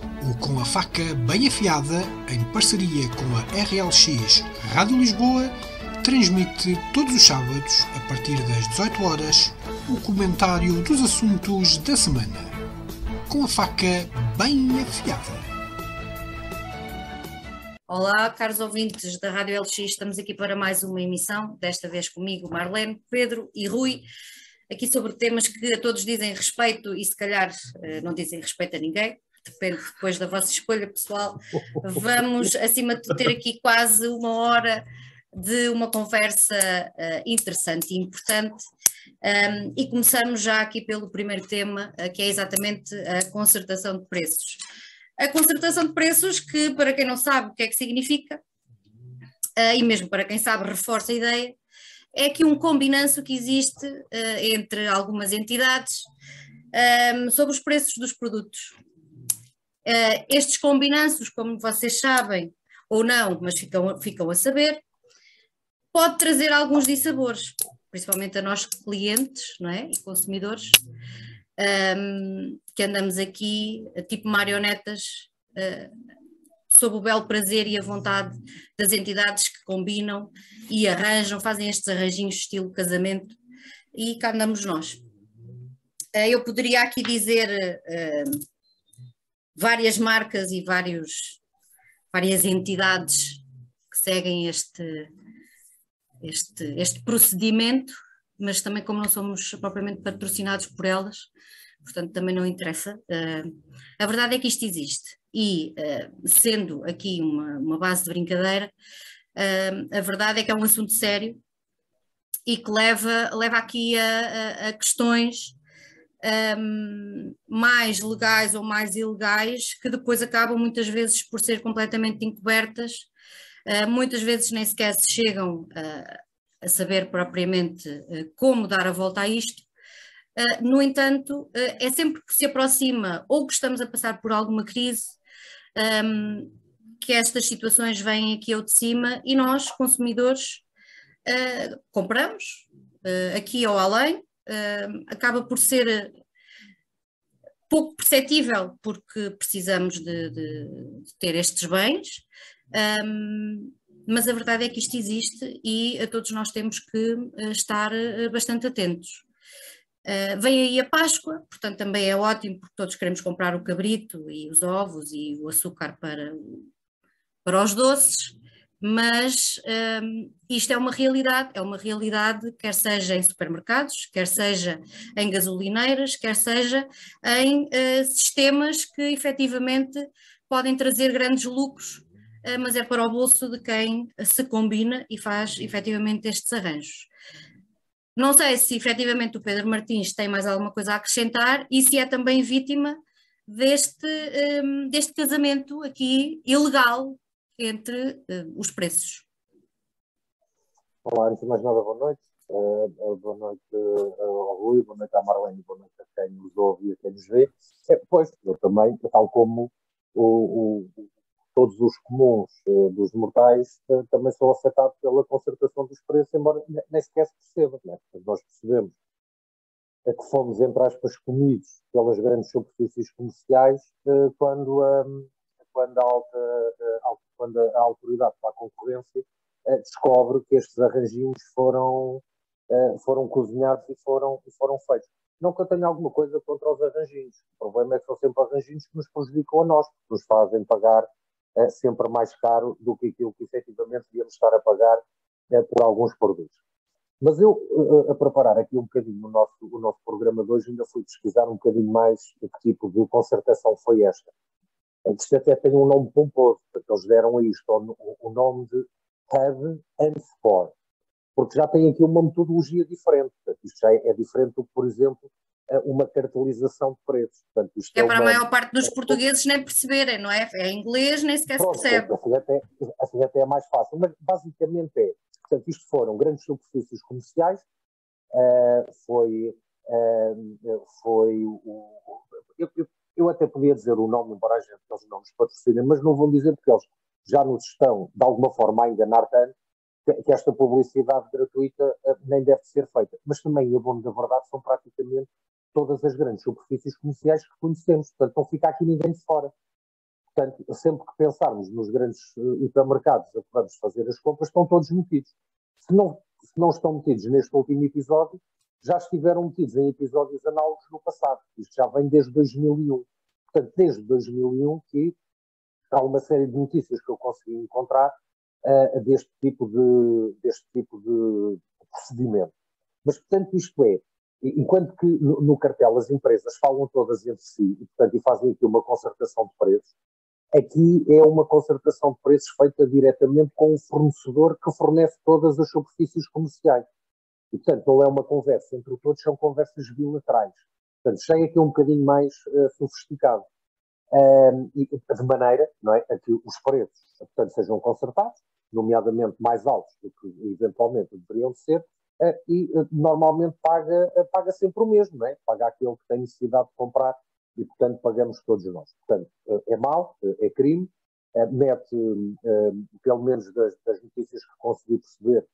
O Com a Faca Bem Afiada, em parceria com a RLX Rádio Lisboa, transmite todos os sábados, a partir das 18 horas, o comentário dos assuntos da semana. Com a Faca Bem Afiada. Olá, caros ouvintes da Rádio LX, estamos aqui para mais uma emissão, desta vez comigo, Marlene, Pedro e Rui, aqui sobre temas que a todos dizem respeito e se calhar não dizem respeito a ninguém, depende depois da vossa escolha pessoal. Vamos, acima de tudo, ter aqui quase uma hora de uma conversa interessante e importante, e começamos já aqui pelo primeiro tema, que é exatamente a concertação de preços. A concertação de preços, que para quem não sabe o que é que significa, e mesmo para quem sabe reforça a ideia, é que um combinanço que existe entre algumas entidades sobre os preços dos produtos. Estes combinanços, como vocês sabem, ou não, mas ficam a saber, pode trazer alguns dissabores, principalmente a nós clientes, não é? E consumidores, que andamos aqui tipo marionetas sob o belo prazer e a vontade das entidades que combinam e arranjam, fazem estes arranjinhos estilo casamento, e cá andamos nós. Eu poderia aqui dizer várias marcas e várias entidades que seguem este procedimento, mas também como não somos propriamente patrocinados por elas, portanto também não interessa. A verdade é que isto existe e, sendo aqui uma base de brincadeira, a verdade é que é um assunto sério e que leva aqui a questões mais legais ou mais ilegais, que depois acabam muitas vezes por ser completamente encobertas, muitas vezes nem sequer se chegam a saber propriamente como dar a volta a isto. No entanto, é sempre que se aproxima ou que estamos a passar por alguma crise, que estas situações vêm aqui ao de cima e nós, consumidores, compramos aqui ou além, acaba por ser pouco perceptível porque precisamos de ter estes bens, mas a verdade é que isto existe e a todos nós temos que estar bastante atentos. Vem aí a Páscoa, portanto também é ótimo porque todos queremos comprar o cabrito e os ovos e o açúcar para os doces, mas isto é uma realidade quer seja em supermercados, quer seja em gasolineiras, quer seja em sistemas que efetivamente podem trazer grandes lucros, mas é para o bolso de quem se combina e faz efetivamente estes arranjos. Não sei se efetivamente o Pedro Martins tem mais alguma coisa a acrescentar e se é também vítima deste casamento aqui ilegal entre os preços. Olá, antes de mais nada, boa noite. Boa noite ao Rui, boa noite à Marlene, boa noite a quem nos ouve e a quem nos vê. Pois, eu também, tal como todos os comuns dos mortais, também sou afetado pela concertação dos preços, embora nem sequer se perceba, né? Nós percebemos que fomos, entre aspas, comidos pelas grandes superfícies comerciais quando a autoridade para a concorrência descobre que estes arranjinhos foram cozinhados e foram feitos. Não que eu tenha alguma coisa contra os arranjinhos. O problema é que são sempre arranjinhos que nos prejudicam a nós, que nos fazem pagar sempre mais caro do que aquilo que efetivamente devíamos estar a pagar por alguns produtos. Mas eu, a preparar aqui um bocadinho o nosso programa de hoje, ainda fui pesquisar um bocadinho mais de que tipo de concertação foi esta. Isto até tem um nome pomposo, porque eles deram a isto o nome de Have and For, porque já tem aqui uma metodologia diferente. Portanto, isto já é diferente do que, por exemplo, uma cartelização de preços. Portanto, isto é para a maior parte dos portugueses nem perceberem, não é? É inglês, nem sequer se percebe. Assim até é mais fácil, mas basicamente é. Portanto, isto foram grandes superfícies comerciais, eu até podia dizer o nome, embora a gente eles não nos patrocinem, mas não vou dizer porque eles já nos estão, de alguma forma, a enganar tanto que esta publicidade gratuita nem deve ser feita. Mas também, a bom da verdade, são praticamente todas as grandes superfícies comerciais que conhecemos. Portanto, não fica aqui ninguém de fora. portanto, sempre que pensarmos nos grandes hipermercados a que vamos fazer as compras, estão todos metidos. Se não estão metidos neste último episódio, já estiveram metidos em episódios análogos no passado. Isto já vem desde 2001. Portanto, desde 2001 que há uma série de notícias que eu consegui encontrar deste tipo de procedimento. Mas, portanto, isto é, enquanto que no cartel as empresas falam todas entre si e, portanto, fazem aqui uma concertação de preços, aqui é uma concertação de preços feita diretamente com o fornecedor que fornece todas as superfícies comerciais. E, portanto, não é uma conversa entre todos, são conversas bilaterais. Portanto, chega aqui um bocadinho mais sofisticado. E de maneira, não é, a que os preços, portanto, sejam concertados, nomeadamente mais altos do que eventualmente deveriam ser, e normalmente paga sempre o mesmo, não é? Paga aquele que tem necessidade de comprar e, portanto, pagamos todos nós. Portanto, é mau, é crime, mete, pelo menos das notícias que consegui perceber,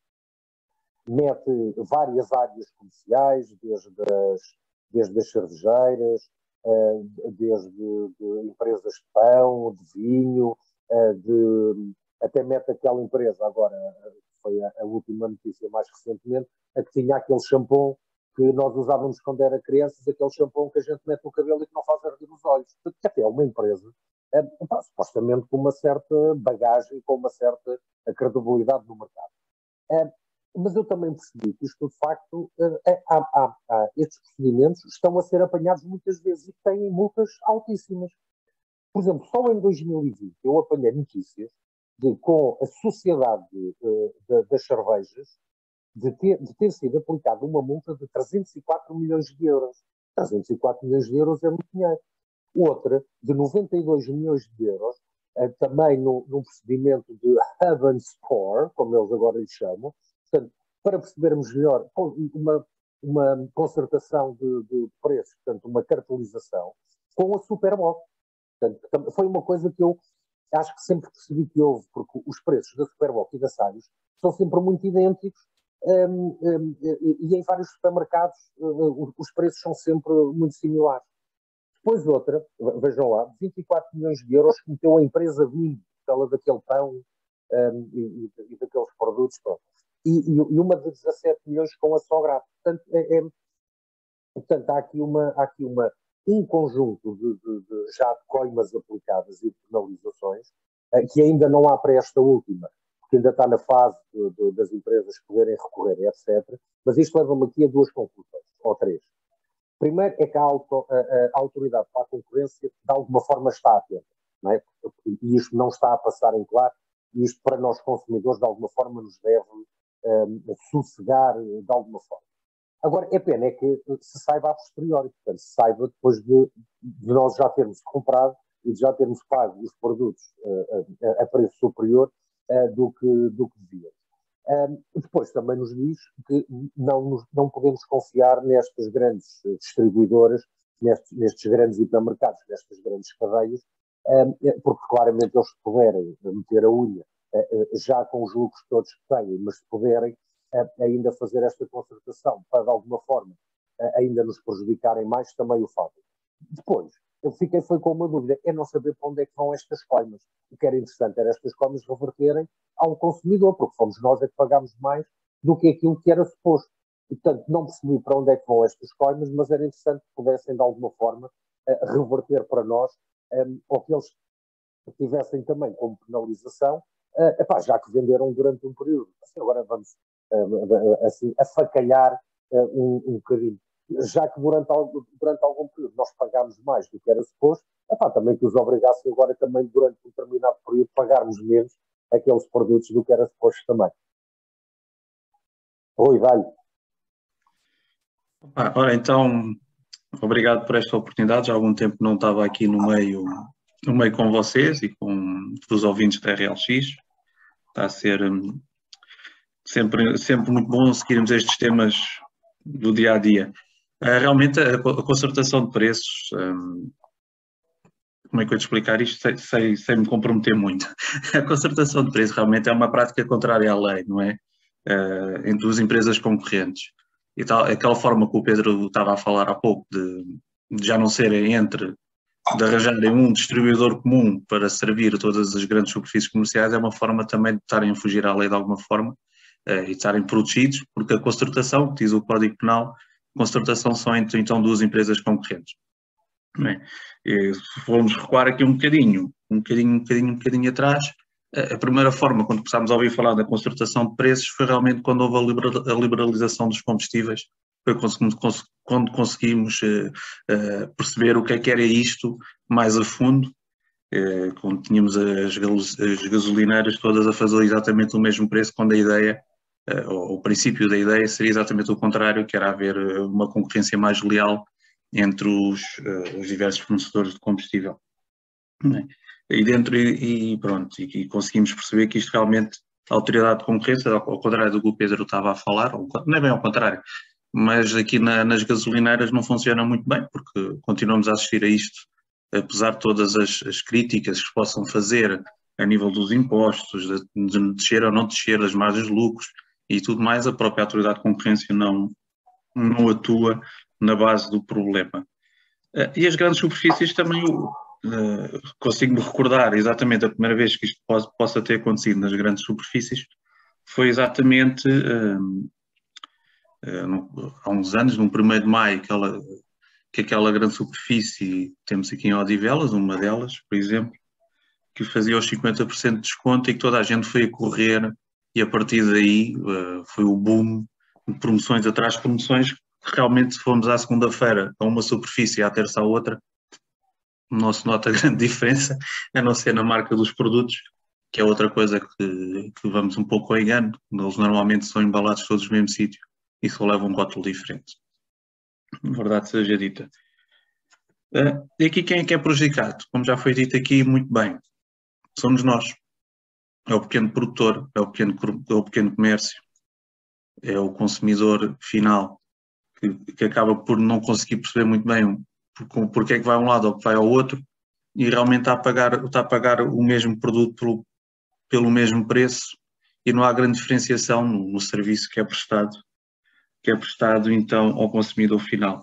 mete várias áreas comerciais, desde as cervejeiras, desde de empresas de pão, de vinho, até mete aquela empresa, agora foi a última notícia mais recentemente, a que tinha aquele shampoo que nós usávamos quando era crianças, aquele shampoo que a gente mete no cabelo e que não faz arder os olhos. Porque até é uma empresa, supostamente com uma certa bagagem, com uma certa credibilidade no mercado. Mas eu também percebi que isto, de facto, estes procedimentos estão a ser apanhados muitas vezes e têm multas altíssimas. Por exemplo, só em 2020 eu apanhei notícias com a Sociedade das Cervejas de ter sido aplicada uma multa de 304 milhões de euros. 304 milhões de euros é muito dinheiro. Outra, de 92 milhões de euros, também num procedimento de hub and score, como eles agora lhe chamam. Portanto, para percebermos melhor, uma concertação de preços, portanto, uma cartelização, com a Superboc. Portanto, foi uma coisa que eu acho que sempre percebi que houve, porque os preços da Superboc e da Sagres são sempre muito idênticos, e em vários supermercados os preços são sempre muito similares. Depois outra, vejam lá, 24 milhões de euros que meteu a empresa Bimbo, aquela daquele pão e daqueles produtos, pronto. E uma de 17 milhões com a Sograp. Portanto, há aqui um conjunto já de coimas aplicadas e de penalizações, que ainda não há para esta última, porque ainda está na fase das empresas poderem recorrer, etc. Mas isto leva-me aqui a duas conclusões, ou três. Primeiro é que a autoridade para a concorrência, de alguma forma, está atenta, não é? E isto não está a passar em claro, e isto para nós consumidores, de alguma forma, nos deve sossegar de alguma forma. Agora, é pena é que se saiba a posteriori, portanto, se saiba depois de nós já termos comprado e de já termos pago os produtos a preço superior do que devíamos. Depois também nos diz que não podemos confiar nestas grandes distribuidoras, nestes grandes hipermercados, nestas grandes cadeias, porque claramente eles puderem meter a unha já com os lucros todos que têm, mas se puderem ainda fazer esta concertação para de alguma forma ainda nos prejudicarem mais, também o fazem. Depois, eu foi com uma dúvida, é não saber para onde é que vão estas coimas. O que era interessante era estas coimas reverterem ao consumidor, porque fomos nós que pagámos mais do que aquilo que era suposto. E, portanto, não percebi para onde é que vão estas coimas, mas era interessante que pudessem, de alguma forma, reverter para nós, ou que eles tivessem também como penalização, já que venderam durante um período. Assim, agora vamos assim, afacalhar um bocadinho. Já que durante algum período nós pagámos mais do que era suposto, também que os obrigasse agora também durante um determinado período pagarmos menos aqueles produtos do que era suposto também. Rui, dá-lhe. Ora, então, obrigado por esta oportunidade. Já há algum tempo não estava aqui no meio com vocês e com os ouvintes da RLX. Está a ser sempre muito bom seguirmos estes temas do dia a dia. Realmente, a concertação de preços, como é que eu te explicar isto sem me comprometer muito? A concertação de preços realmente é uma prática contrária à lei, não é? Entre as empresas concorrentes. E tal, aquela forma que o Pedro estava a falar há pouco, de já não serem entre de arranjarem um distribuidor comum para servir todas as grandes superfícies comerciais é uma forma também de estarem a fugir à lei de alguma forma e estarem protegidos, porque a concertação, que diz o Código Penal, concertação são então duas empresas concorrentes. Bem, se formos recuar aqui um bocadinho atrás, a primeira forma, quando começámos a ouvir falar da concertação de preços, foi realmente quando houve a liberalização dos combustíveis, foi quando conseguimos perceber o que era isto mais a fundo, quando tínhamos as gasolineiras todas a fazer exatamente o mesmo preço, quando a ideia, o princípio da ideia seria exatamente o contrário, que era haver uma concorrência mais leal entre os diversos fornecedores de combustível. E conseguimos perceber que isto realmente, a autoridade de concorrência, ao contrário do que o Pedro estava a falar, não é bem ao contrário, mas aqui nas gasolineiras não funciona muito bem, porque continuamos a assistir a isto, apesar de todas as críticas que se possam fazer a nível dos impostos, de descer ou não descer as margens de lucros e tudo mais, a própria autoridade de concorrência não atua na base do problema. E as grandes superfícies também, consigo-me recordar exatamente a primeira vez que isto possa ter acontecido nas grandes superfícies, foi exatamente há uns anos, no 1º de maio, que aquela grande superfície, temos aqui em Odivelas, uma delas, por exemplo, que fazia os 50% de desconto e que toda a gente foi a correr e a partir daí foi o boom de promoções atrás de promoções. Realmente, se formos à segunda-feira a uma superfície e à terça a outra, não se nota grande diferença, a não ser na marca dos produtos, que é outra coisa que vamos um pouco ao engano. Eles normalmente são embalados todos no mesmo sítio e só levam um rótulo diferente. Verdade seja dita. E aqui quem é que é prejudicado? Como já foi dito aqui muito bem, somos nós. É o pequeno produtor, é o pequeno comércio, é o consumidor final, que acaba por não conseguir perceber muito bem porque é que vai a um lado ou que vai ao outro e realmente está a pagar o mesmo produto pelo mesmo preço e não há grande diferenciação no serviço que é prestado então ao consumidor final.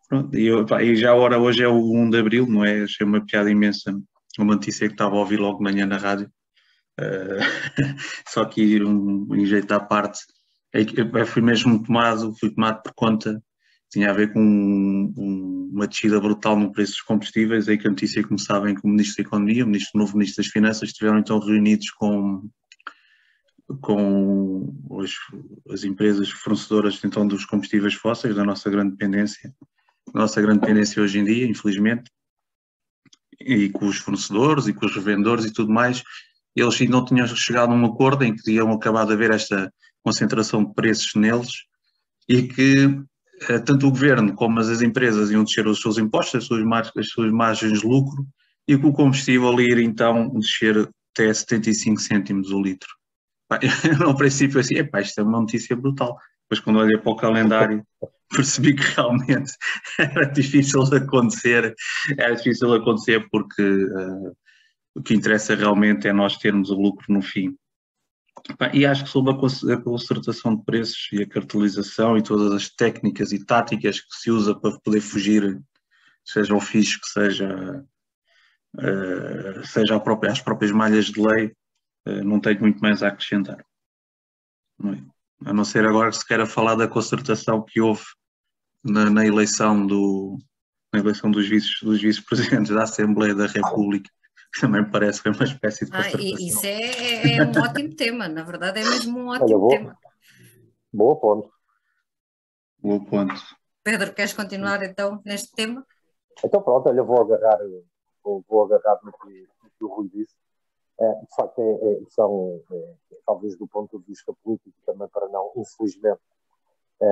Pronto, e já a hora hoje é o 1 de Abril, não é? Achei uma piada imensa, uma notícia que estava a ouvir logo de manhã na rádio, só que um jeito à parte, fui mesmo tomado por conta, tinha a ver com uma descida brutal no preço dos combustíveis, aí que a notícia, como sabem, que o Ministro da Economia, o novo Ministro das Finanças, estiveram então reunidos com as empresas fornecedoras então dos combustíveis fósseis, da nossa grande dependência hoje em dia, infelizmente, e com os fornecedores e com os revendedores e tudo mais. Eles ainda não tinham chegado a um acordo em que iam acabar de haver esta concentração de preços neles e que tanto o governo como as empresas iam descer os seus impostos, as suas margens de lucro, e que o combustível ia então descer até 75 cêntimos o litro. No princípio assim, isto é uma notícia brutal. Depois quando olhei para o calendário percebi que realmente era difícil de acontecer porque o que interessa realmente é nós termos o lucro no fim. E acho que sobre a concertação de preços e a cartelização e todas as técnicas e táticas que se usa para poder fugir, seja ao fisco, seja às próprias malhas de lei, não tenho muito mais a acrescentar. A não ser agora que se queira falar da concertação que houve na eleição dos vice-presidentes da Assembleia da República, que também me parece que foi uma espécie de concertação. Isso é um ótimo tema, na verdade é mesmo um ótimo tema. Boa ponto. Boa ponto. Pedro, queres continuar então neste tema? Então pronto, olha, vou agarrar no que o Rui disse. De facto, talvez do ponto de vista político também para não, infelizmente,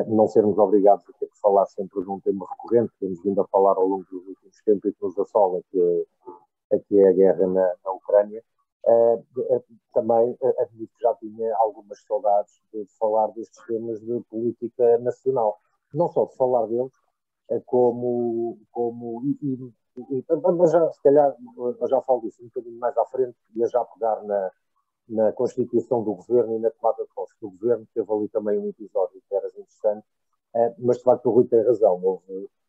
não sermos obrigados a ter que falar sempre de um tema recorrente que temos vindo a falar ao longo dos últimos tempos e que nos assola, que é a guerra na Ucrânia. Também admito que já tinha algumas saudades de falar destes temas de política nacional. Não só de falar deles, mas já, se calhar, eu já falo disso um bocadinho mais à frente, ia já pegar na constituição do governo e na tomada de posse do governo. Teve ali também um episódio que era interessante, mas de facto o Rui tem razão,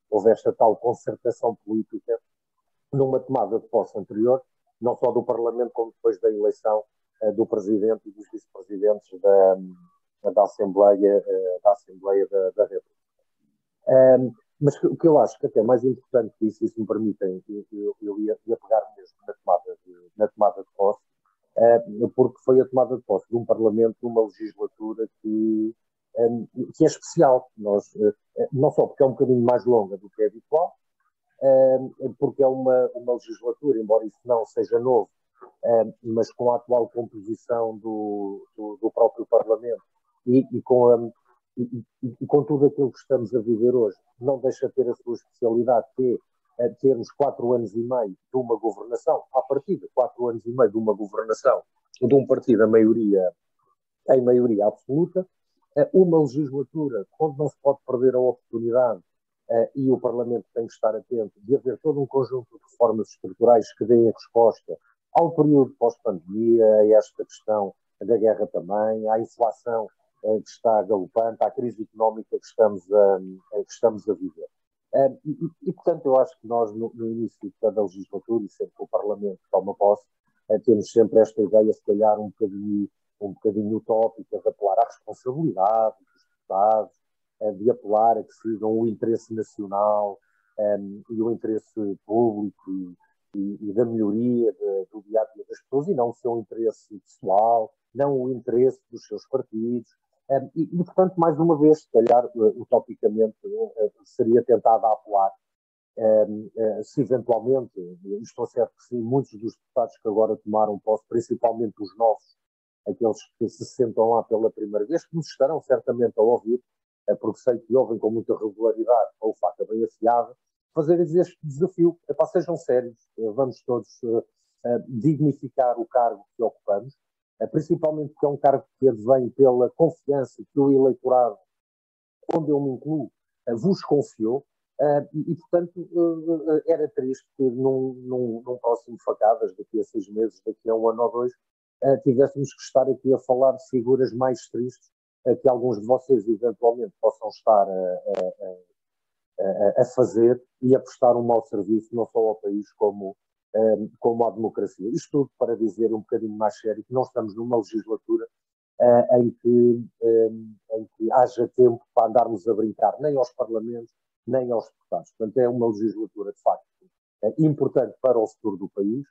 houve esta tal concertação política numa tomada de posse anterior, não só do Parlamento, como depois da eleição do Presidente e dos Vice-Presidentes da Assembleia da República. Mas o que eu acho que até mais importante que isso, e se me permitem, eu ia pegar mesmo na tomada de posse, porque foi a tomada de posse de um Parlamento, de uma legislatura que é especial. Não só porque é um bocadinho mais longa do que é habitual, porque é uma legislatura, embora isso não seja novo, mas com a atual composição do próprio Parlamento e com tudo aquilo que estamos a viver hoje, não deixa de ter a sua especialidade, que é termos 4 anos e meio de uma governação, à partida, 4 anos e meio de uma governação de um partido em maioria absoluta, uma legislatura onde não se pode perder a oportunidade, e o Parlamento tem que estar atento, de haver todo um conjunto de reformas estruturais que deem a resposta ao período pós-pandemia, a esta questão da guerra também, à inflação que está galopante, à crise económica que estamos a viver. Portanto, eu acho que nós, no início de cada legislatura, e sempre que o Parlamento toma posse, temos sempre esta ideia, se calhar, um bocadinho utópica, de apelar à responsabilidade dos deputados, de apelar a que sigam o interesse nacional e o interesse público e da melhoria do dia-a-dia das pessoas, e não o seu interesse pessoal, não o interesse dos seus partidos. Portanto, mais uma vez, se calhar, utopicamente, seria tentado apelar, se eventualmente, estou certo que sim, muitos dos deputados que agora tomaram posse, principalmente os novos, aqueles que se sentam lá pela primeira vez, que nos estarão certamente a ouvir, porque sei que ouvem com muita regularidade ou faca bem afiada, fazerem este desafio. Sejam sérios, vamos todos dignificar o cargo que ocupamos, principalmente porque é um cargo que advém pela confiança que o eleitorado, onde eu me incluo, vos confiou, portanto, era triste que num próximo Facadas, daqui a 6 meses, daqui a 1 ano ou 2, tivéssemos que estar aqui a falar de figuras mais tristes que alguns de vocês eventualmente possam estar a fazer e a prestar um mau serviço não só ao país como à democracia. Isto tudo para dizer um bocadinho mais sério que não estamos numa legislatura em que haja tempo para andarmos a brincar nem aos parlamentos, nem aos deputados. Portanto, é uma legislatura, de facto, importante para o futuro do país.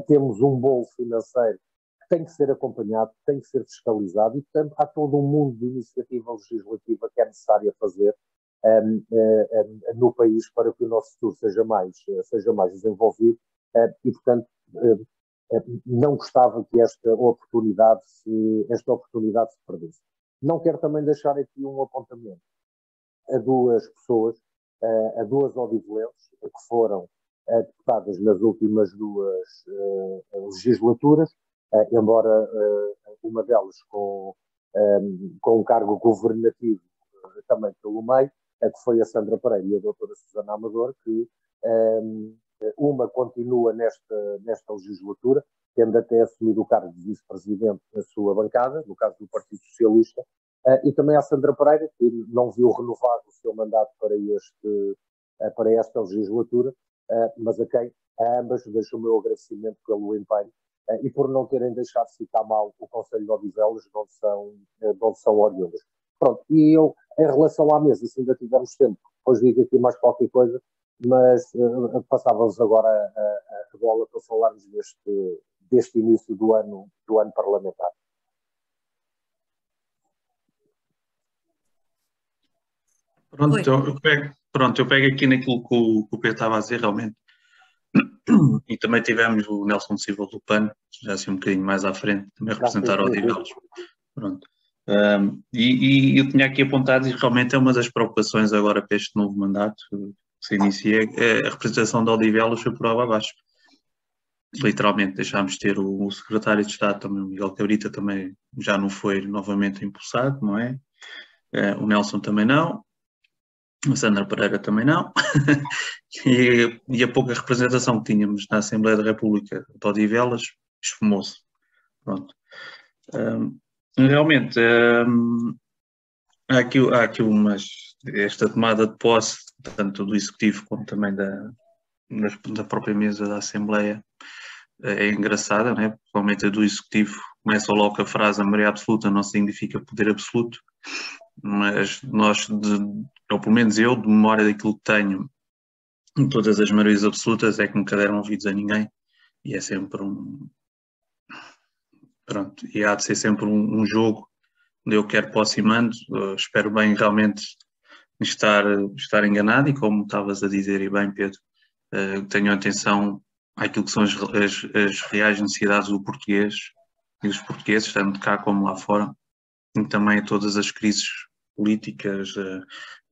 Temos um bolo financeiro que tem que ser acompanhado, que tem que ser fiscalizado e, portanto, há todo um mundo de iniciativa legislativa que é necessária fazer no país para que o nosso futuro seja mais desenvolvido e, portanto, não gostava que esta oportunidade se perdesse. Não quero também deixar aqui um apontamento a 2 pessoas, a 2 odivelenses que foram deputadas nas últimas 2 legislaturas, embora uma delas com um cargo governativo também pelo meio, que foi a Sandra Pereira e a doutora Susana Amador, que uma continua nesta legislatura, tendo até assumido o cargo de vice-presidente na sua bancada, no caso do Partido Socialista, e também a Sandra Pereira, que não viu renovado o seu mandato para esta legislatura, mas a ambas deixo o meu agradecimento pelo empenho e por não terem deixado ficar mal o Conselho de Odivelas, de onde são oriundas. Pronto, e eu, em relação à mesa, se ainda tivermos tempo, depois digo aqui mais qualquer coisa, mas passava-vos agora a bola para falarmos deste início do ano parlamentar. Pronto, eu pego aqui naquilo que o Pedro estava a dizer, realmente. E também tivemos o Nelson Silva do PAN, já assim um bocadinho mais à frente, também a representar Odivelas. Pronto. E eu tinha aqui apontado, e realmente é uma das preocupações agora para este novo mandato que se inicia, é a representação de Odivelas foi por água abaixo. Literalmente deixámos de ter o secretário de Estado, também o Miguel Cabrita também já não foi novamente impulsado, não é? O Nelson também não. A Sandra Pereira também não. e a pouca representação que tínhamos na Assembleia da República de Odivelas esfumou-se. Pronto. Realmente, há aqui esta tomada de posse, tanto do Executivo como também da própria mesa da Assembleia é engraçada, né? Principalmente a do Executivo. Começa logo com a frase: a maioria absoluta não significa poder absoluto, mas nós, ou pelo menos eu, de memória daquilo que tenho, todas as maiorias absolutas é que nunca deram ouvidos a ninguém, e é sempre pronto, e há de ser sempre um jogo onde eu quero posse e mando. Espero bem realmente estar enganado, e como estavas a dizer, e bem, Pedro, tenho atenção àquilo que são as reais necessidades do português e dos portugueses, tanto cá como lá fora, e também a todas as crises políticas,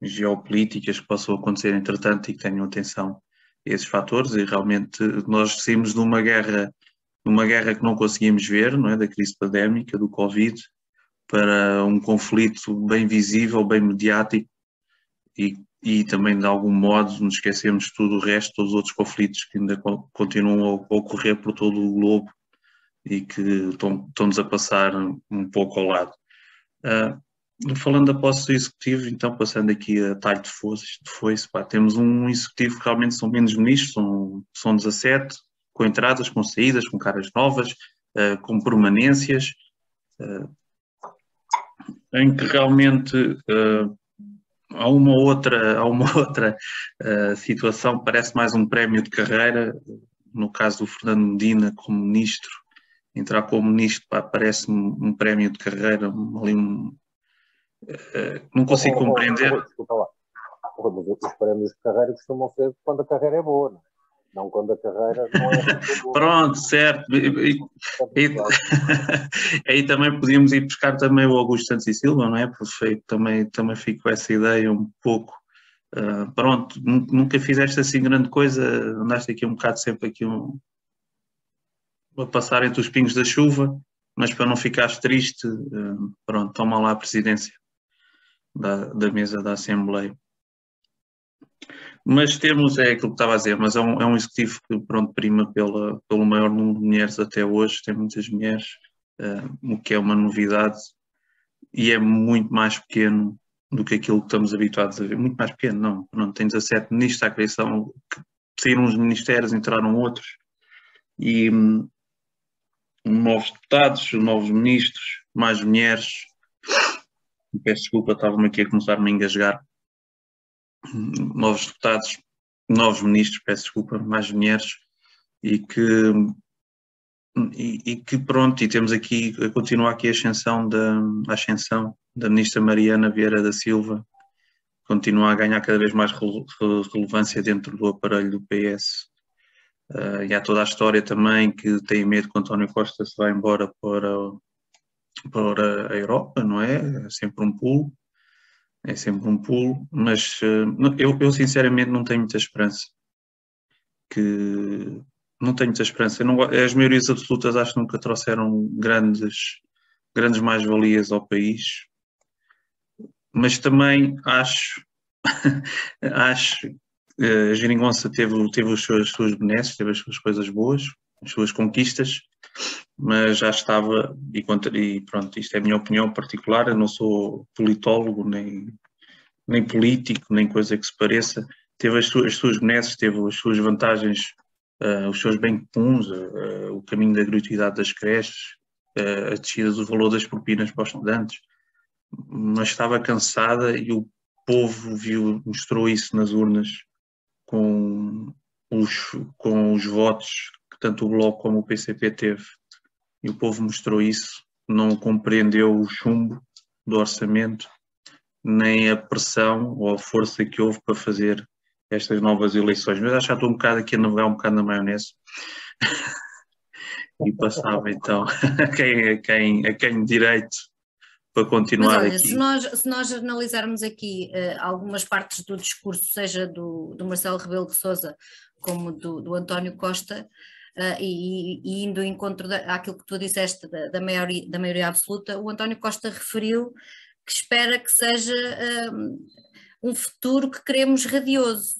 geopolíticas que possam acontecer entretanto, e que tenham atenção a esses fatores. E realmente nós saímos de uma guerra que não conseguimos ver, não é? Da crise pandémica, do Covid, para um conflito bem visível, bem mediático, e também de algum modo nos esquecemos de tudo o resto, todos os outros conflitos que ainda continuam a ocorrer por todo o globo e que estão-nos a passar um pouco ao lado. Falando da posse do Executivo, então, passando aqui a talho de foice, temos um Executivo que realmente são menos ministros, são 17, com entradas, com saídas, com caras novas, com permanências, em que realmente há uma outra situação, parece mais um prémio de carreira. No caso do Fernando Medina como ministro, entrar como ministro parece-me um prémio de carreira, não consigo compreender. Desculpa lá, os prémios de carreira costumam ser quando a carreira é boa, não é? Não quando a carreira não é boa. Pronto, certo. Aí também podíamos ir buscar também o Augusto Santos e Silva, não é? Perfeito, também fico com essa ideia um pouco. Pronto, nunca fizeste assim grande coisa, andaste aqui um bocado sempre aqui a passar entre os pingos da chuva, mas para não ficares triste, pronto, toma lá a presidência da mesa da Assembleia. Mas temos, é aquilo que estava a dizer, mas é um executivo que, pronto, prima pelo maior número de mulheres até hoje, tem muitas mulheres, o que é uma novidade, e é muito mais pequeno do que aquilo que estamos habituados a ver. Muito mais pequeno, não, tem 17 ministros à criação, saíram uns ministérios, entraram outros, e novos deputados, novos ministros, mais mulheres. Peço desculpa, estava-me aqui a começar-me a engasgar. Novos deputados, novos ministros, peço desculpa, mais mulheres, e que pronto, e temos aqui, continua aqui a ascensão da ministra Mariana Vieira da Silva, continua a ganhar cada vez mais relevância dentro do aparelho do PS. E há toda a história também que tem medo que António Costa se vá embora para a Europa, não é? É sempre um pulo. Mas eu sinceramente não tenho muita esperança. As maiorias absolutas acho que nunca trouxeram grandes mais-valias ao país, mas também acho a Geringonça teve as suas benesses, teve as suas coisas boas, as suas conquistas, mas já estava, e pronto, isto é a minha opinião particular, eu não sou politólogo, nem político, nem coisa que se pareça, teve as suas benesses, teve as suas vantagens, os seus bem comuns, o caminho da gratuidade das creches, a descida do valor das propinas para os estudantes, mas estava cansada, e o povo mostrou isso nas urnas com os votos que tanto o Bloco como o PCP teve, e o povo mostrou isso, não compreendeu o chumbo do orçamento, nem a pressão ou a força que houve para fazer estas novas eleições. Mas acho que já estou um bocado aqui a navegar um bocado na maionese. E passava então a quem direito para continuar. Mas olha, aqui. Se nós analisarmos aqui algumas partes do discurso, seja do Marcelo Rebelo de Sousa como do António Costa, e indo em encontro àquilo que tu disseste da maioria absoluta, o António Costa referiu que espera que seja um futuro que queremos radioso.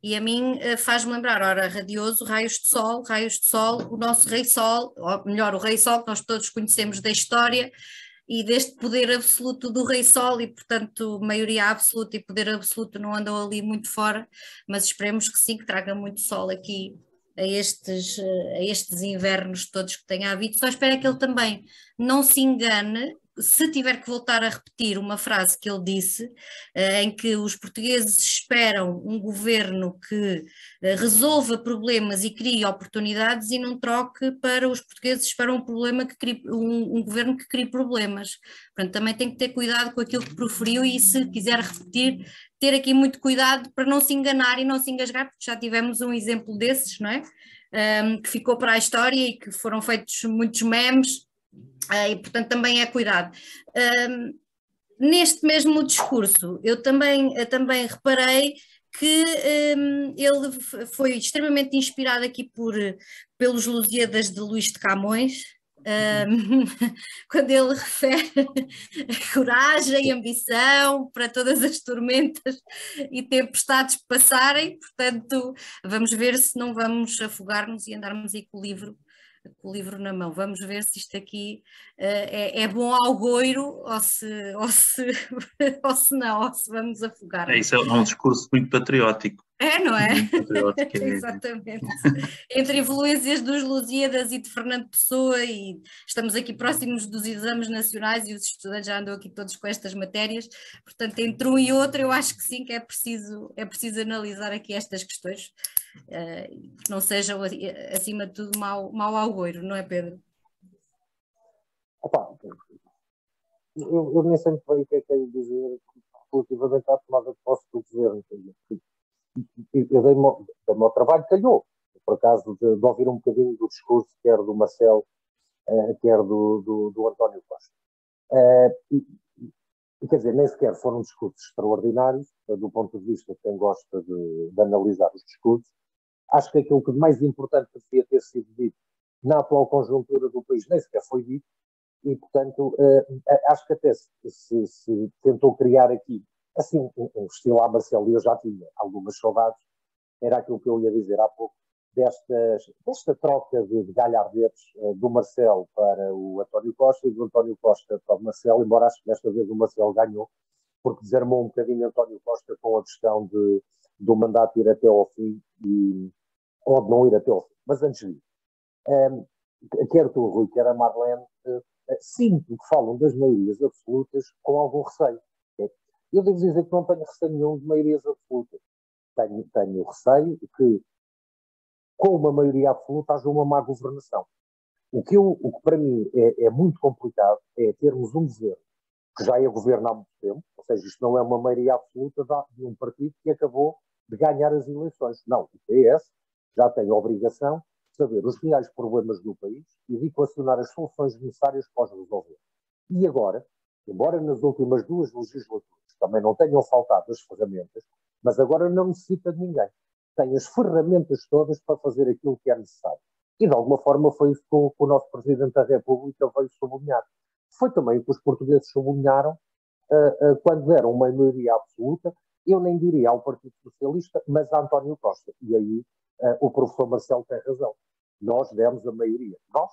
E a mim faz-me lembrar, ora, radioso, raios de sol, o nosso rei sol, ou melhor, o rei sol que nós todos conhecemos da história, e deste poder absoluto do Rei Sol, e portanto maioria absoluta e poder absoluto não andam ali muito fora, mas esperemos que sim, que traga muito sol aqui a estes invernos todos que tenha havido. Só espero que ele também não se engane, se tiver que voltar a repetir uma frase que ele disse, em que os portugueses esperam um governo que resolva problemas e crie oportunidades, e não troque para os portugueses esperam um governo que crie problemas. Portanto, também tem que ter cuidado com aquilo que proferiu, e se quiser repetir, ter aqui muito cuidado para não se enganar e não se engasgar, porque já tivemos um exemplo desses, não é? Que ficou para a história e que foram feitos muitos memes, e portanto também é cuidado. Neste mesmo discurso, eu também reparei que ele foi extremamente inspirado aqui pelos Lusíadas de Luís de Camões, quando ele refere a coragem, ambição para todas as tormentas e tempestades passarem. Portanto, vamos ver se não vamos afogar-nos e andarmos aí com o livro na mão. Vamos ver se isto aqui é bom augoiro ou se não, ou se vamos afogar. Isso é um discurso muito patriótico. Não é? Muito patriótico. Exatamente. Entre influências dos Lusíadas e de Fernando Pessoa, e estamos aqui próximos dos exames nacionais e os estudantes já andam aqui todos com estas matérias, portanto, entre um e outro, eu acho que sim, que é preciso analisar aqui estas questões, que não sejam, acima de tudo, mau augoiro, não é, Pedro? Opa, eu nem sei muito bem o que é que é dizer relativamente à tomada de posse do governo. Eu dei-me ao trabalho, calhou, por acaso, de ouvir um bocadinho do discurso, quer do Marcelo, quer do António Costa. Quer dizer, nem sequer foram discursos extraordinários, do ponto de vista de quem gosta de analisar os discursos. Acho que aquilo que de mais importante devia ter sido dito na atual conjuntura do país nem sequer foi dito, e, portanto, acho que até se tentou criar aqui assim, um estilo à Marcelo, e eu já tinha algumas saudades, era aquilo que eu ia dizer há pouco, desta troca de galhardetes do Marcelo para o António Costa e do António Costa para o Marcelo, embora acho que desta vez o Marcelo ganhou, porque desarmou um bocadinho António Costa com a questão do mandato ir até ao fim, ou de não ir até ao fim. Mas antes disso, quer tu, Rui, quer a Marlene, sinto que falam das maiorias absolutas com algum receio. Eu devo dizer que não tenho receio nenhum de maiorias absolutas. Tenho receio que, com uma maioria absoluta, haja uma má governação. O que para mim é muito complicado é termos um governo que já é governo há muito tempo, ou seja, isto não é uma maioria absoluta de um partido que acabou de ganhar as eleições. Não, o PS já tem a obrigação de saber os reais problemas do país e de equacionar as soluções necessárias para os resolver. E agora, embora nas últimas 2 legislaturas também não tenham faltado as ferramentas, mas agora não necessita de ninguém. Tem as ferramentas todas para fazer aquilo que é necessário. E de alguma forma foi isso que o nosso Presidente da República veio sublinhar. Foi também o que os portugueses sublinharam quando deram uma maioria absoluta, eu nem diria ao Partido Socialista, mas a António Costa. E aí o professor Marcelo tem razão. Nós demos a maioria. Nós,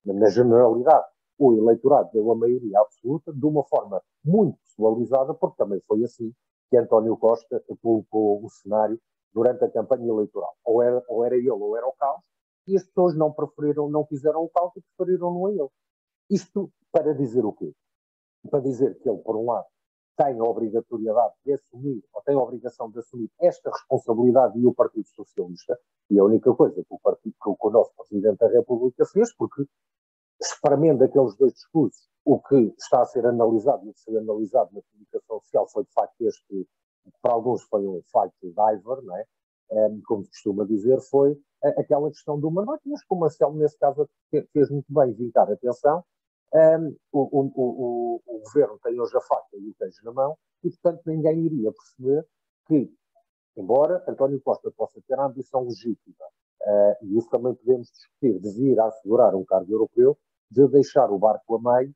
na generalidade, o eleitorado deu a maioria absoluta de uma forma muito pessoalizada, porque também foi assim que António Costa colocou o cenário durante a campanha eleitoral. Ou era ele ou era o caos, e as pessoas não fizeram o caos e preferiram-no a ele. Isto para dizer o quê? Para dizer que ele, por um lado, tem a obrigatoriedade de assumir, ou tem a obrigação de assumir esta responsabilidade, e o Partido Socialista, e a única coisa que o nosso Presidente da República fez, porque espremendo aqueles 2 discursos, o que está a ser analisado e o que foi analisado na comunicação social foi de facto este, que para alguns foi um fight diver, não é? Como se costuma dizer, foi aquela questão do mandato, mas como o Marcelo nesse caso fez muito bem vincar a atenção. O governo tem hoje a faca e o queijo na mão, e portanto ninguém iria perceber que, embora António Costa possa ter a ambição legítima, e isso também podemos discutir, de vir a assegurar um cargo europeu, de deixar o barco a meio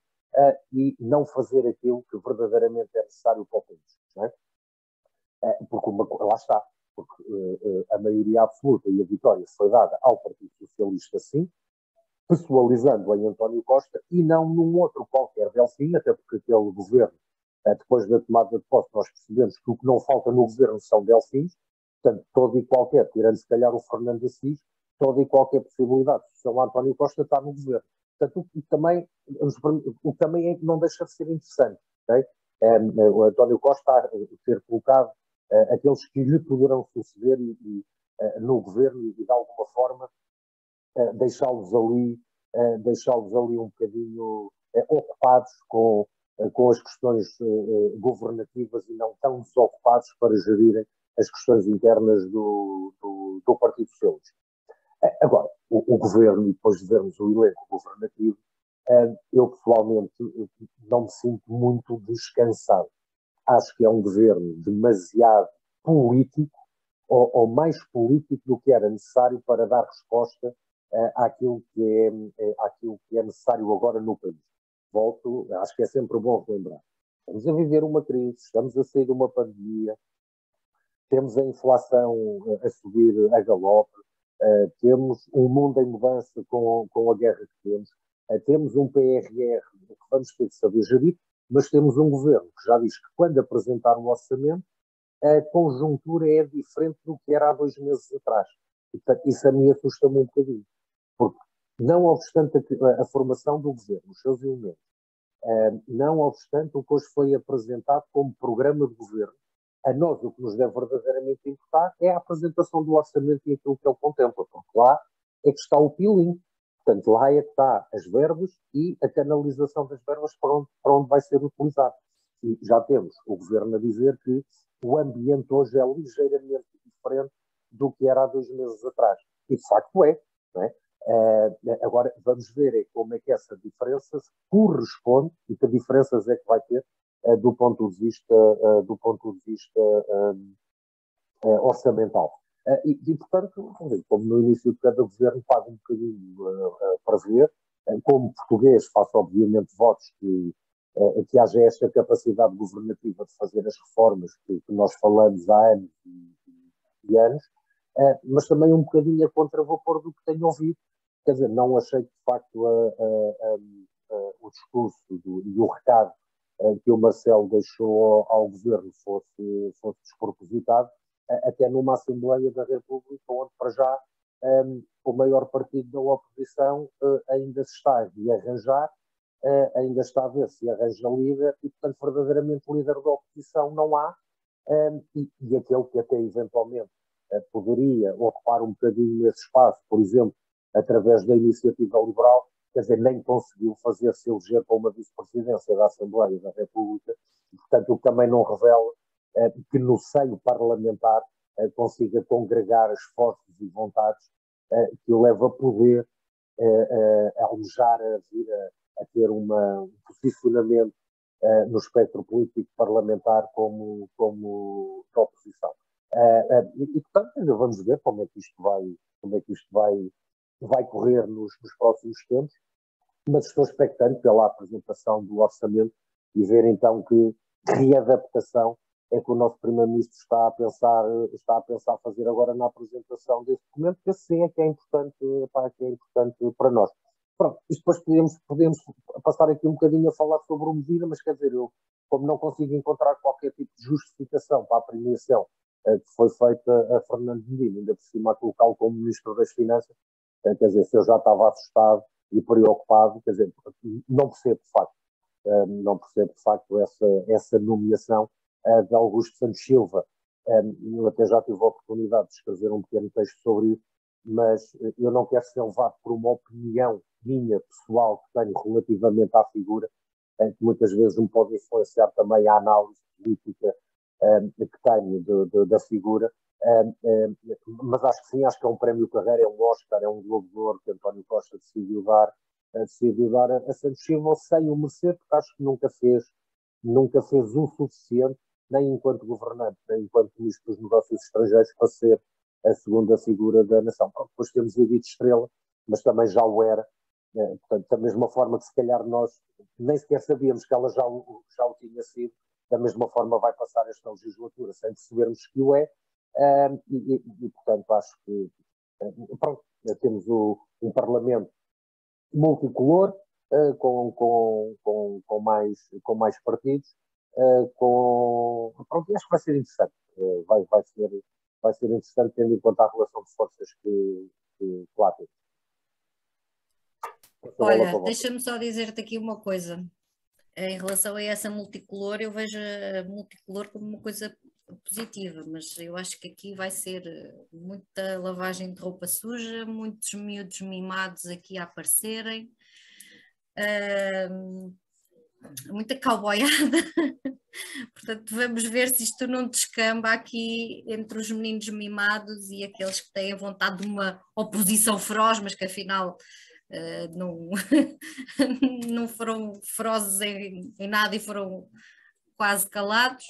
e não fazer aquilo que verdadeiramente é necessário para o país. Não é? Porque lá está, porque a maioria absoluta e a vitória foi dada ao Partido Socialista, sim, pessoalizando em António Costa e não num outro qualquer Delfim, até porque aquele governo, depois da tomada de posse, nós percebemos que o que não falta no governo são Delfins, portanto, todo e qualquer, tirando se calhar o Fernando Assis, toda e qualquer possibilidade de São António Costa está no governo. Portanto, o que também não deixa de ser interessante. Okay? O António Costa a ter colocado aqueles que lhe poderão suceder no governo e, de alguma forma, deixá-los ali um bocadinho ocupados com as questões governativas e não tão desocupados para gerirem as questões internas do Partido Socialista. Agora, o governo, e depois de vermos o elenco governativo, eu pessoalmente não me sinto muito descansado. Acho que é um governo demasiado político, ou mais político do que era necessário para dar resposta àquilo que é necessário agora no país. Acho que é sempre bom relembrar. Estamos a viver uma crise, estamos a sair de uma pandemia, temos a inflação a subir a galope, temos um mundo em mudança com a guerra que temos um PRR que vamos ter de saber gerir, mas temos um governo que já diz que quando apresentar um orçamento, a conjuntura é diferente do que era há 2 meses atrás. E, portanto, isso a mim assusta-me um bocadinho, porque não obstante a formação do governo, os seus elementos, não obstante o que hoje foi apresentado como programa de governo, a nós o que nos deve verdadeiramente importar é a apresentação do orçamento e aquilo que ele contempla, porque lá é que está o pilim. Portanto, lá é que está as verbas e a canalização das verbas para onde vai ser utilizado. E já temos o governo a dizer que o ambiente hoje é ligeiramente diferente do que era há 2 meses atrás. E de facto é. Não é? Agora vamos ver como é que essa diferença se corresponde e que diferenças é que vai ter do ponto de vista orçamental. Portanto, como no início de cada governo faz um bocadinho para ver, como português faço obviamente votos que haja esta capacidade governativa de fazer as reformas que nós falamos há anos e anos, mas também um bocadinho a contravapor do que tenho ouvido. Quer dizer, não achei que de facto o discurso e o recado que o Marcelo deixou ao governo fosse despropositado, até numa Assembleia da República, onde para já o maior partido da oposição ainda se está a arranjar, ainda está a ver se arranja líder, e portanto verdadeiramente líder da oposição não há, e aquele que até eventualmente poderia ocupar um bocadinho esse espaço, por exemplo, através da Iniciativa Liberal, quer dizer, nem conseguiu fazer-se eleger para uma vice-presidência da Assembleia da República, e, portanto, o que também não revela que no seio parlamentar consiga congregar esforços e vontades que o leva a poder almejar a vir a ter um posicionamento no espectro político parlamentar como de oposição. E portanto, vamos ver como é que isto vai correr nos próximos tempos, mas estou expectante pela apresentação do orçamento e ver então que readaptação é que o nosso Primeiro-Ministro está a pensar fazer agora na apresentação desse documento, que assim é que é importante para nós. Pronto, e depois podemos passar aqui um bocadinho a falar sobre o Medina, mas quer dizer, eu, como não consigo encontrar qualquer tipo de justificação para a premiação que foi feita a Fernando Medina, ainda por cima a colocá-lo como Ministro das Finanças, quer dizer, se eu já estava assustado e preocupado, quer dizer, não percebo de facto essa nomeação de Augusto Santos Silva. Eu até já tive a oportunidade de escrever um pequeno texto sobre isso, mas eu não quero ser levado por uma opinião minha, pessoal, que tenho relativamente à figura, que muitas vezes me pode influenciar também a análise política que tenho da figura. Mas acho que sim, acho que é um prémio Carreira, é um Oscar, é um Globo de Ouro que António Costa decidiu dar a Santos Silva sem o merecer, porque acho que nunca fez o suficiente, nem enquanto governante, nem enquanto Ministro dos Negócios Estrangeiros, para ser a segunda figura da nação. Depois temos Edith Estrela, mas também já o era, portanto, da mesma forma que se calhar nós nem sequer sabíamos que ela já o tinha sido, da mesma forma vai passar esta legislatura sem percebermos que o é, e portanto acho que pronto, temos um Parlamento multicolor, com mais partidos, pronto, acho que vai ser interessante. Vai ser interessante tendo em conta a relação de forças que lá temos. Olha, deixa-me só dizer-te aqui uma coisa. Em relação a essa multicolor, eu vejo a multicolor como uma coisa positiva, mas eu acho que aqui vai ser muita lavagem de roupa suja, muitos miúdos mimados aqui a aparecerem, muita cowboyada. Portanto, vamos ver se isto não descamba aqui entre os meninos mimados e aqueles que têm vontade de uma oposição feroz, mas que afinal não foram ferozes em nada e foram quase calados.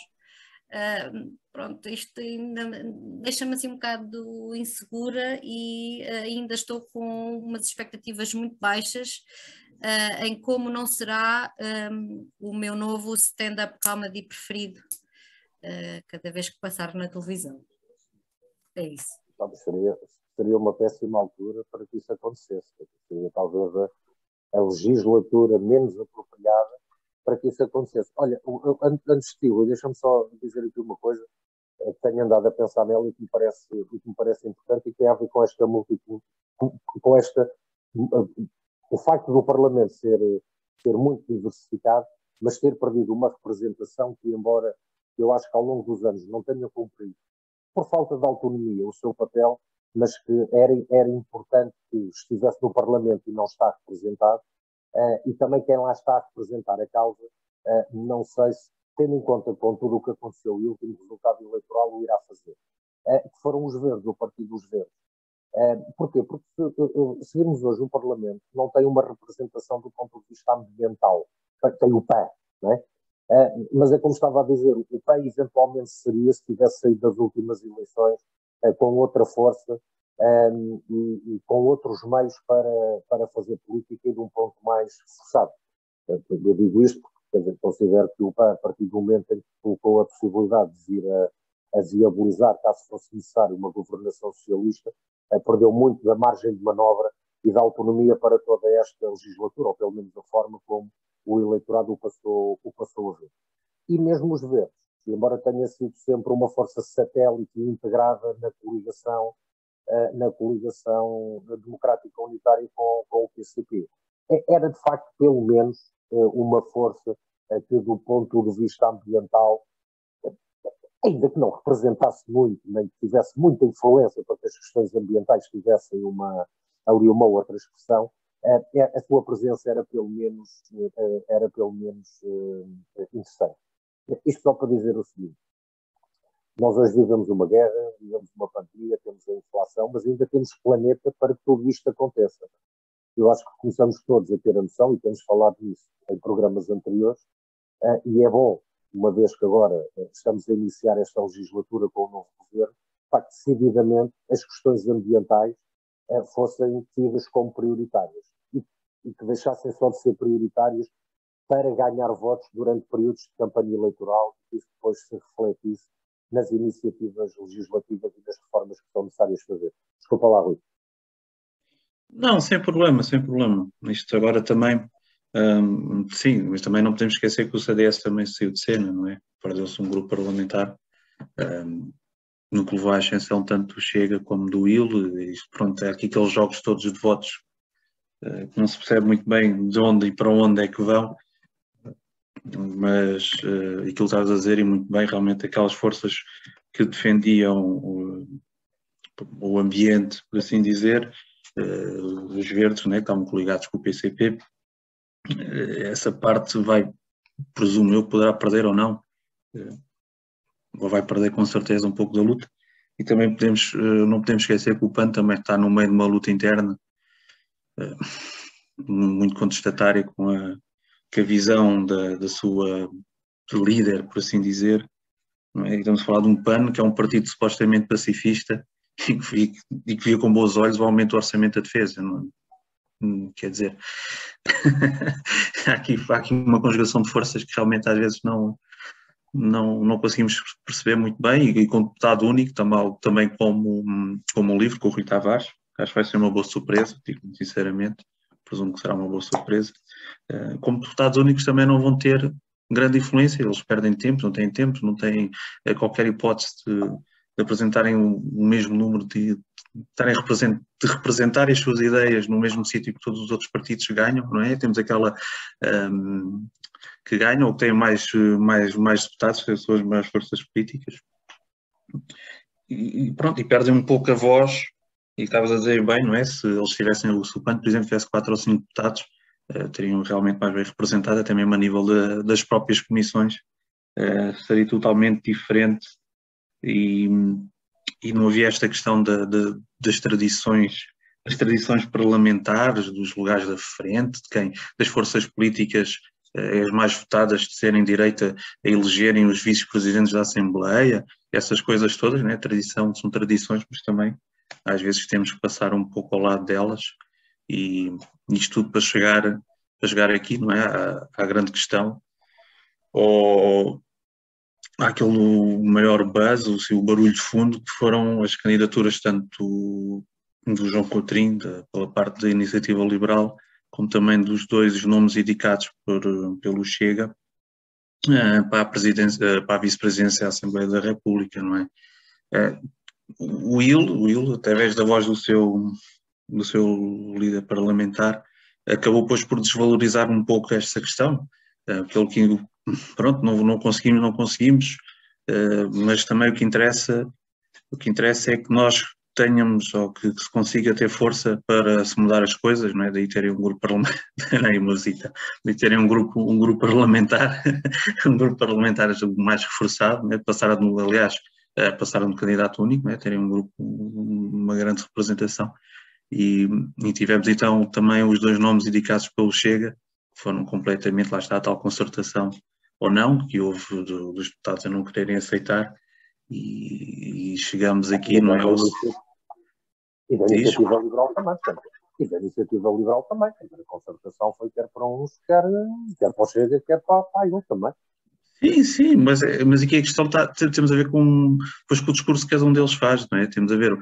Pronto, isto ainda deixa-me assim um bocado insegura e ainda estou com umas expectativas muito baixas em como não será o meu novo stand-up comedy preferido cada vez que passar na televisão. É isso. Seria uma péssima altura para que isso acontecesse. Seria talvez a legislatura menos apropriada para que isso acontecesse. Olha, antes de ti, deixa-me só dizer aqui uma coisa que tenho andado a pensar nela e que me parece importante e que tem a ver com o facto do Parlamento ser muito diversificado, mas ter perdido uma representação que, embora eu acho que ao longo dos anos não tenha cumprido, por falta de autonomia, o seu papel, mas que era importante que estivesse no Parlamento e não está representado, e também quem lá está a representar a causa, não sei se, tendo em conta com tudo o que aconteceu e o último resultado eleitoral, o irá fazer. Que foram os Verdes, o Partido dos Verdes. Porquê? Porque se virmos hoje o Parlamento, não tem uma representação do ponto de vista ambiental. Tem o PAN, não é? Mas é como estava a dizer, o PAN eventualmente seria, se tivesse saído das últimas eleições, com outra força e com outros meios para fazer política e de um ponto mais forçado. Eu digo isto porque, quer dizer, considero que o PAN, a partir do momento em que colocou a possibilidade de vir a viabilizar, caso fosse necessário, uma governação socialista, perdeu muito da margem de manobra e da autonomia para toda esta legislatura, ou pelo menos a forma como o eleitorado o passou a ver. E mesmo os Verdes, embora tenha sido sempre uma força satélite integrada na coligação democrática unitária com o PCP, era de facto pelo menos uma força que do ponto de vista ambiental, ainda que não representasse muito, nem que tivesse muita influência para que as questões ambientais tivessem ali uma outra expressão, a sua presença era pelo menos interessante. Isto só para dizer o seguinte: nós hoje vivemos uma guerra, vivemos uma pandemia, temos a inflação, mas ainda temos planeta para que tudo isto aconteça. Eu acho que começamos todos a ter a noção, e temos falado nisso em programas anteriores, e é bom, uma vez que agora estamos a iniciar esta legislatura com o novo governo, para que decididamente as questões ambientais fossem tidas como prioritárias e que deixassem só de ser prioritárias para ganhar votos durante períodos de campanha eleitoral e isso depois se refletisse nas iniciativas legislativas e nas reformas que são necessárias fazer. Desculpa lá, Rui. Não, sem problema, sem problema. Isto agora também, sim, mas também não podemos esquecer que o CDS também saiu de cena, não é? Perdeu-se um grupo parlamentar, no que levou à ascensão tanto do Chega como do IL, isto pronto, é aqui aqueles jogos todos de votos que não se percebe muito bem de onde e para onde é que vão, mas aquilo que estavas a dizer e muito bem, realmente aquelas forças que defendiam o ambiente, por assim dizer, os verdes, né, que estavam coligados com o PCP, essa parte vai, presumo eu, poderá perder ou não, ou vai perder com certeza um pouco da luta, e também não podemos esquecer que o PAN também está no meio de uma luta interna muito contestatária com a visão da sua líder, por assim dizer, não é? Estamos a falar de um PAN, que é um partido supostamente pacifista e que via com bons olhos o aumento do orçamento da defesa, não é? Quer dizer, há aqui uma conjugação de forças que realmente às vezes não conseguimos perceber muito bem, e com deputado único, também como um livro com o Rui Tavares, acho que vai ser uma boa surpresa, digo sinceramente, presumo que será uma boa surpresa. Como deputados únicos também não vão ter grande influência, eles perdem tempo, não têm qualquer hipótese de apresentarem o mesmo número de representarem as suas ideias no mesmo sítio que todos os outros partidos ganham, não é? Temos aquela que ganham ou que têm mais deputados, que são as maiores forças políticas. E pronto, e perdem um pouco a voz, e estavas a dizer bem, não é? Se eles tivessem, se o PAN, por exemplo, tivesse 4 ou 5 deputados, teriam realmente mais bem representado, até mesmo a nível das próprias comissões, seria totalmente diferente e não havia esta questão das tradições parlamentares, dos lugares da frente, das forças políticas as mais votadas de serem direito a elegerem os vice-presidentes da Assembleia, essas coisas todas, né? São tradições, mas também às vezes temos que passar um pouco ao lado delas, e isto tudo para chegar aqui, não é? À grande questão, ou àquele maior buzz, o barulho de fundo, que foram as candidaturas tanto do João Coutrinho, pela parte da Iniciativa Liberal, como também dos 2 nomes indicados pelo Chega para a vice-presidência da Assembleia da República, não é? O Will, através da voz do seu líder parlamentar, acabou depois por desvalorizar um pouco esta questão, pelo que, pronto, não conseguimos, mas também o que interessa é que nós tenhamos, ou que se consiga ter força para se mudar as coisas, não é? Daí terem um grupo parlamentar, daí terem um grupo parlamentar, um grupo parlamentar mais reforçado, né? Passaram de candidato único, né? Terem um grupo, uma grande representação, e tivemos então também os 2 nomes indicados pelo Chega, que foram completamente, lá está, a tal concertação ou não, que houve dos deputados a não quererem aceitar, e chegamos aqui, não é? E da Iniciativa Liberal também, portanto. E da Iniciativa Liberal também. A concertação foi quer para uns, quer para o Chega, quer para a IUL também. Sim, mas aqui a questão temos a ver com o discurso que cada um deles faz, não é? Temos a ver,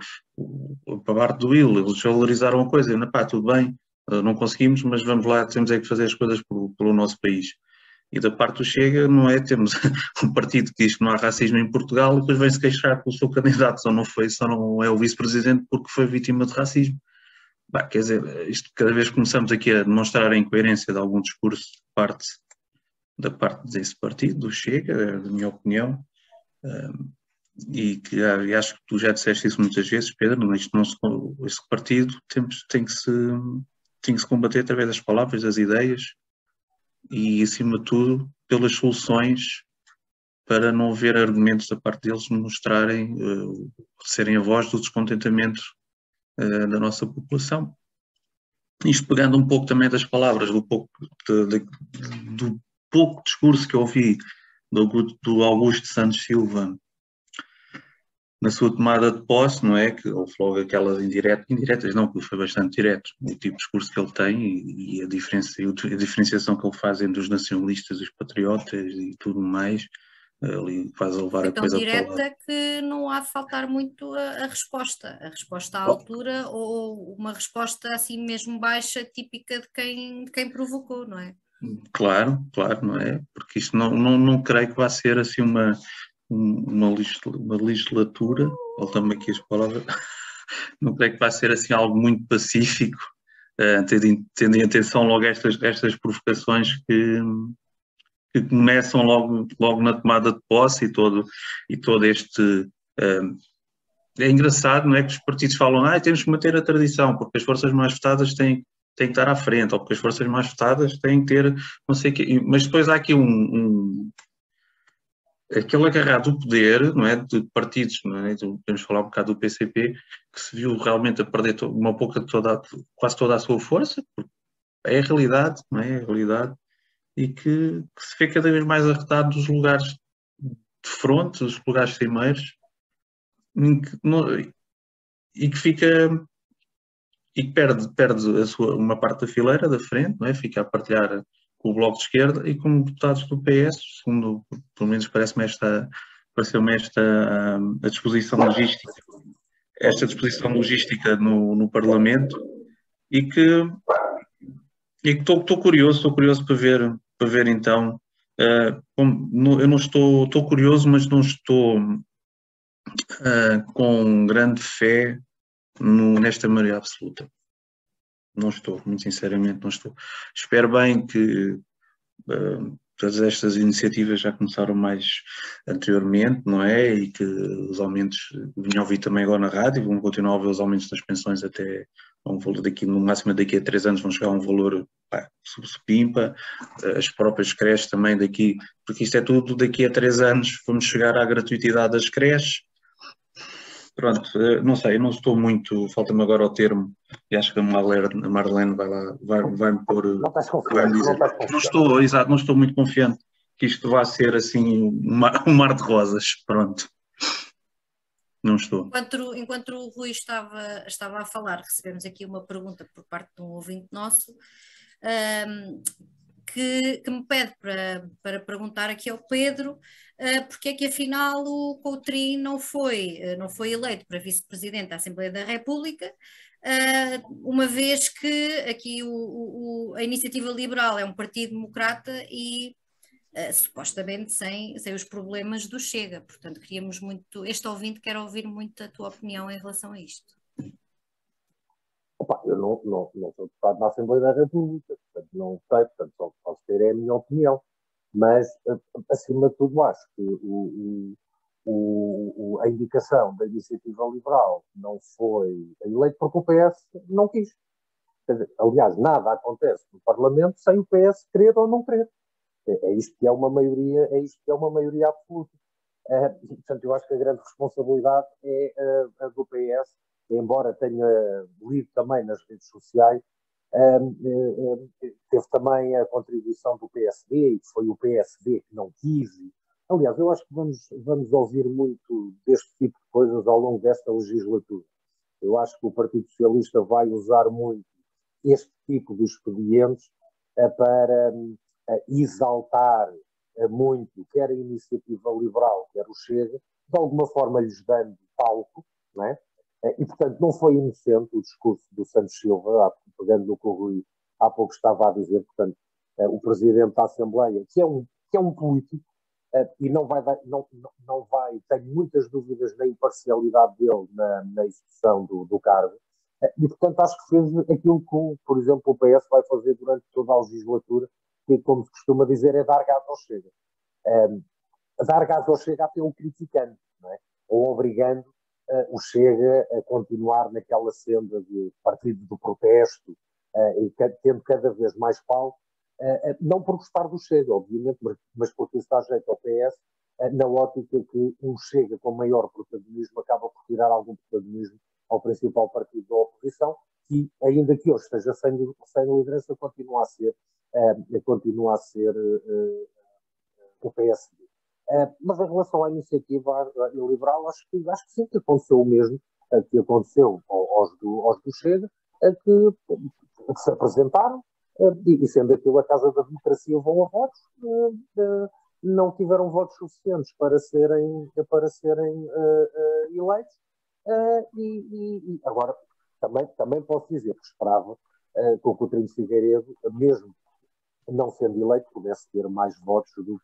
para a parte do Will, eles valorizaram a coisa, tudo bem, não conseguimos, mas vamos lá, temos que fazer as coisas pelo nosso país. E da parte do Chega, não é? Temos um partido que diz que não há racismo em Portugal e depois vem-se queixar que o seu candidato só não é o vice-presidente porque foi vítima de racismo. Quer dizer, isto, cada vez que começamos aqui a demonstrar a incoerência de algum discurso da parte desse partido, do Chega, da minha opinião, e acho que tu já disseste isso muitas vezes, Pedro, esse partido tem que se combater através das palavras, das ideias, e, acima de tudo, pelas soluções, para não haver argumentos da parte deles mostrarem, serem a voz do descontentamento da nossa população. Isto pegando um pouco também das palavras, do pouco discurso que eu ouvi do Augusto Santos Silva na sua tomada de posse, não é? Que houve logo aquelas indiretas não, que foi bastante direto, o tipo de discurso que ele tem e a diferenciação que ele faz entre os nacionalistas e os patriotas e tudo mais, ali quase a levar a coisa para o lado. Tão direta que não há de faltar muito a resposta à altura, ou uma resposta assim mesmo baixa, típica de quem provocou, não é? Claro, não é? Porque isto não creio que vá ser assim uma legislatura, voltamos aqui as palavras, não creio que vai ser assim algo muito pacífico, tendo em atenção logo estas provocações que começam logo na tomada de posse e todo este... é engraçado, não é, que os partidos falam temos que manter a tradição, porque as forças mais votadas têm que estar à frente, ou porque as forças mais votadas têm que ter não sei o quê, mas depois há aqui aquele agarrado do poder, não é, de partidos, não é? Podemos falar um bocado do PCP, que se viu realmente a perder quase toda a sua força, porque é a realidade, não é? É a realidade, e que se vê cada vez mais arretado dos lugares de fronte, dos lugares cimeiros, e que fica... e que perde uma parte da fileira da frente, não é? Fica a partilhar com o Bloco de Esquerda e com deputados do PS, segundo, pelo menos pareceu-me esta a disposição logística, no Parlamento, e que E estou curioso para ver então. Eu não estou curioso, mas não estou com grande fé nesta maioria absoluta. Não estou, muito sinceramente, não estou. Espero bem que todas estas iniciativas já começaram mais anteriormente, não é? E que os aumentos, vinham a ouvir também agora na rádio, vão continuar a ouvir os aumentos das pensões até a um valor no máximo daqui a 3 anos vão chegar a um valor supimpa, as próprias creches também daqui, porque isto é tudo daqui a 3 anos, vamos chegar à gratuitidade das creches. Pronto, não sei, eu não estou muito, falta-me agora o termo, e acho que a Marlene vai-me pôr, vai-me dizer. Não estou, exato, não estou muito confiante que isto vá ser assim um mar de rosas, pronto. Não estou. Enquanto o Rui estava a falar, recebemos aqui uma pergunta por parte de um ouvinte nosso, que me pede para perguntar aqui ao Pedro porque é que afinal o Coutrinho não foi eleito para vice-presidente da Assembleia da República, uma vez que aqui a Iniciativa Liberal é um partido democrata e supostamente sem os problemas do Chega. Portanto, queríamos muito, este ouvinte quer ouvir muito a tua opinião em relação a isto. Opa, eu não sou deputado na Assembleia da República, portanto não sei, portanto só posso ter a minha opinião, mas acima de tudo acho que a indicação da Iniciativa Liberal não foi eleito porque o PS não quis. Quer dizer, aliás, nada acontece no Parlamento sem o PS querer ou não querer. É isto que é uma maioria absoluta. Portanto, eu acho que a grande responsabilidade é a do PS, embora tenha lido também nas redes sociais, teve também a contribuição do PSD, e foi o PSD que não quis. Aliás, eu acho que vamos ouvir muito deste tipo de coisas ao longo desta legislatura. Eu acho que o Partido Socialista vai usar muito este tipo de expedientes para exaltar muito, quer a Iniciativa Liberal, quer o Chega, de alguma forma lhes dando palco, não é? E, portanto, não foi inocente o discurso do Santos Silva, pegando no que o Rui há pouco estava a dizer, portanto, o Presidente da Assembleia, que é um político, e não vai, tenho muitas dúvidas na imparcialidade dele na execução do cargo, e, portanto, acho que fez aquilo que, por exemplo, o PS vai fazer durante toda a legislatura, que, como se costuma dizer, é dar gás ao Chega. Dar gás ao Chega até o criticando, não é? Ou obrigando o Chega a continuar naquela senda de partido do protesto, e tendo cada vez mais palco, não por gostar do Chega, obviamente, mas porque isso dá jeito ao PS, na ótica que um Chega com maior protagonismo acaba por tirar algum protagonismo ao principal partido da oposição, que ainda que hoje esteja sem liderança, continua a ser o PSD. Mas em relação à iniciativa liberal, acho que sim, que aconteceu o mesmo que aconteceu aos do Chega, que se apresentaram, e sendo aquilo a Casa da Democracia vão a votos, não tiveram votos suficientes para serem eleitos, e agora também posso dizer que esperava que o Coutinho Figueiredo, mesmo não sendo eleito, pudesse ter mais votos do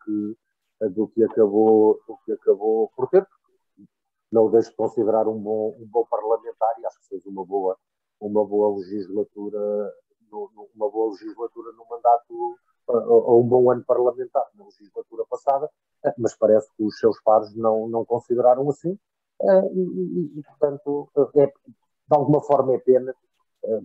que acabou por ter. Não o deixo de considerar um bom parlamentar, e acho que fez uma boa legislatura no mandato, ou um bom ano parlamentar na legislatura passada, mas parece que os seus pares não consideraram assim, e portanto, de alguma forma é pena,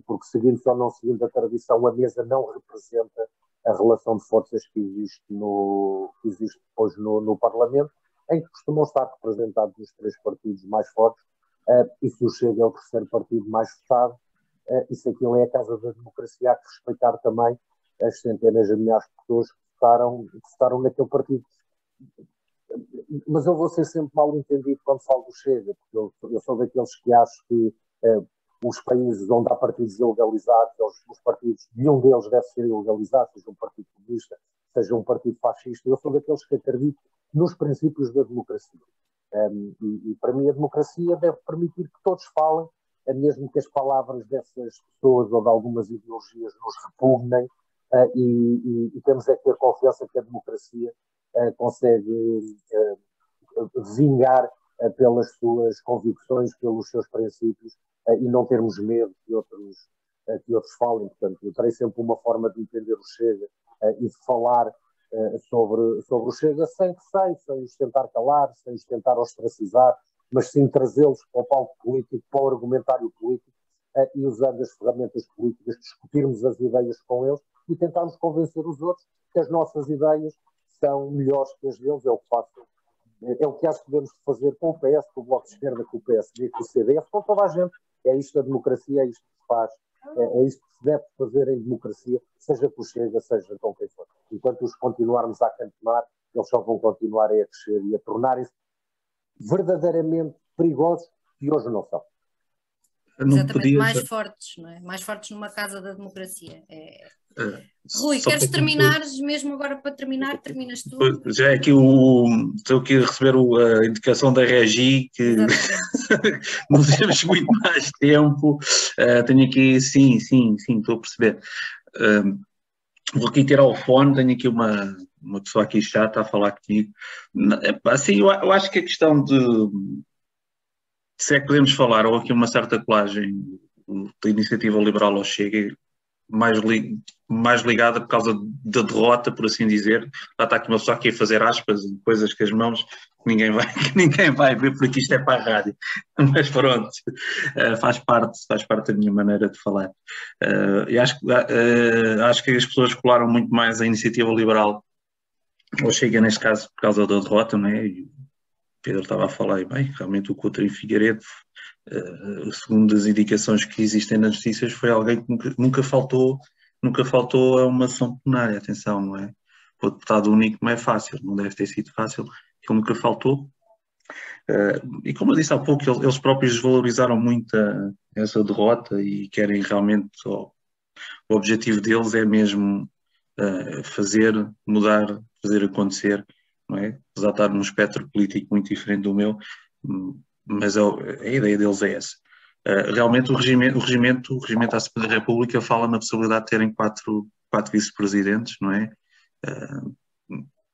porque seguindo ou não seguindo a tradição, a mesa não representa a relação de forças que existe depois no Parlamento, em que costumam estar representados os três partidos mais fortes, e se o Chega é o terceiro partido mais votado, isso aquilo é a Casa da Democracia, há que respeitar também as centenas de milhares de pessoas que votaram naquele partido. Mas eu vou ser sempre mal entendido quando falo do Chega, porque eu sou daqueles que acho que os países onde há partidos ilegalizados, os partidos, nenhum deles deve ser ilegalizado, seja um partido comunista, seja um partido fascista. Eu sou daqueles que acredito nos princípios da democracia. E para mim a democracia deve permitir que todos falem, mesmo que as palavras dessas pessoas ou de algumas ideologias nos repugnem, e temos é que ter confiança que a democracia consegue vingar pelas suas convicções, pelos seus princípios, e não termos medo que outros falem. Portanto, eu terei sempre uma forma de entender o Chega e de falar sobre o Chega sem receio, sem os tentar calar, sem os tentar ostracizar, mas sim trazê-los para o palco político, para o argumentário político, e usando as ferramentas políticas, discutirmos as ideias com eles e tentarmos convencer os outros que as nossas ideias são melhores que as deles. É o que acho que devemos fazer com o PS, com o Bloco de Esquerda, com o PSD, com o CDS, com toda a gente. É isto a democracia, é isto que se faz, é isto que se deve fazer em democracia, seja com o Chega, seja com quem for. Enquanto os continuarmos a acantonar, eles só vão continuar a crescer e a tornarem-se verdadeiramente perigosos, que hoje não são. Exatamente, mais fortes, não é? Mais fortes numa casa da democracia. Rui, queres terminar? Mesmo agora para terminar, terminas tu? Já é aqui estou aqui a receber a indicação da Regi que não temos muito mais tempo. Tenho aqui, sim, estou a perceber. Vou aqui tirar o fone, tenho aqui uma pessoa aqui chata a falar comigo. Assim, eu acho que a questão de se é que podemos falar, ou aqui uma certa colagem da iniciativa liberal ao Chega, mais ligada por causa da derrota, por assim dizer. Já está aqui uma pessoa aqui a fazer aspas e coisas com as mãos que ninguém vai ver, porque isto é para a rádio. Mas pronto, faz parte da minha maneira de falar. E acho que as pessoas colaram muito mais a iniciativa liberal ao Chega, neste caso, por causa da derrota, não é? Pedro estava a falar, e bem, realmente o Coutinho Figueiredo, segundo as indicações que existem nas notícias, foi alguém que nunca faltou a uma sessão plenária, atenção, não é? O deputado único não é fácil, não deve ter sido fácil, ele nunca faltou. E como eu disse há pouco, eles próprios desvalorizaram muito essa derrota e querem realmente, o objetivo deles é mesmo fazer, mudar, fazer acontecer, não é? Apesar de estar num espectro político muito diferente do meu, mas a ideia deles é essa. Realmente o regimento da Assembleia da República fala na possibilidade de terem quatro vice-presidentes, não é?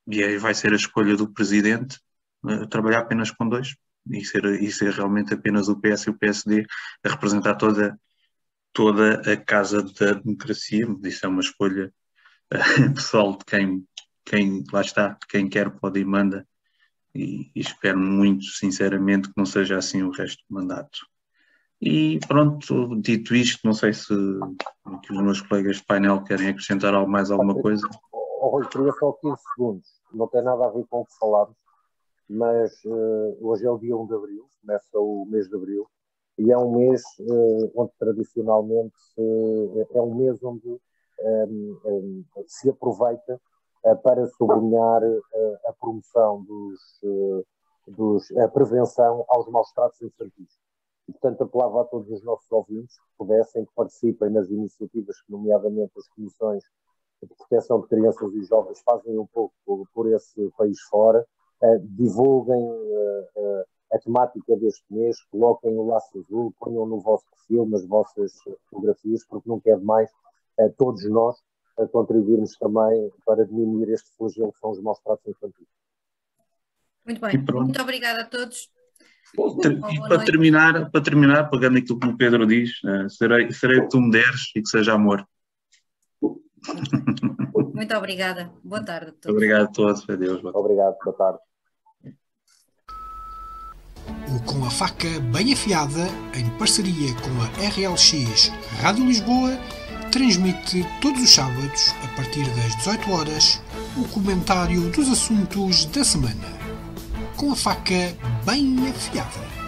E aí vai ser a escolha do presidente trabalhar apenas com dois e ser realmente apenas o PS e o PSD a representar toda a casa da democracia. Isso é uma escolha pessoal de quem lá está, quem quer pode e manda, e espero muito sinceramente que não seja assim o resto do mandato. E pronto, dito isto, não sei se os meus colegas de painel querem acrescentar mais alguma coisa. Rui, queria só 15 segundos, não tem nada a ver com o que falámos, mas hoje é o dia 1 de Abril, começa o mês de Abril, e é um mês onde tradicionalmente é um mês onde se aproveita para sublinhar a promoção a prevenção aos maus-tratos infantis. E, portanto, apelava a todos os nossos ouvintes que pudessem, que participem nas iniciativas que, nomeadamente, as comissões de proteção de crianças e jovens fazem um pouco por esse país fora, divulguem a temática deste mês, coloquem o laço azul, ponham no vosso perfil, nas vossas fotografias, porque não quer demais todos nós contribuirmos também para diminuir este flagelo que são os maus-tratos infantis. Muito bem, muito obrigada a todos. Para terminar, pegando aquilo que o Pedro diz, serei o que tu me deres e que seja amor. Muito obrigada. Boa tarde a todos. Obrigado a todos. Adeus. Obrigado. Boa tarde. O Com a Faca Bem Afiada, em parceria com a RLX Rádio Lisboa, transmite todos os sábados, a partir das 18 horas, o comentário dos assuntos da semana. Com a Faca Bem Afiada.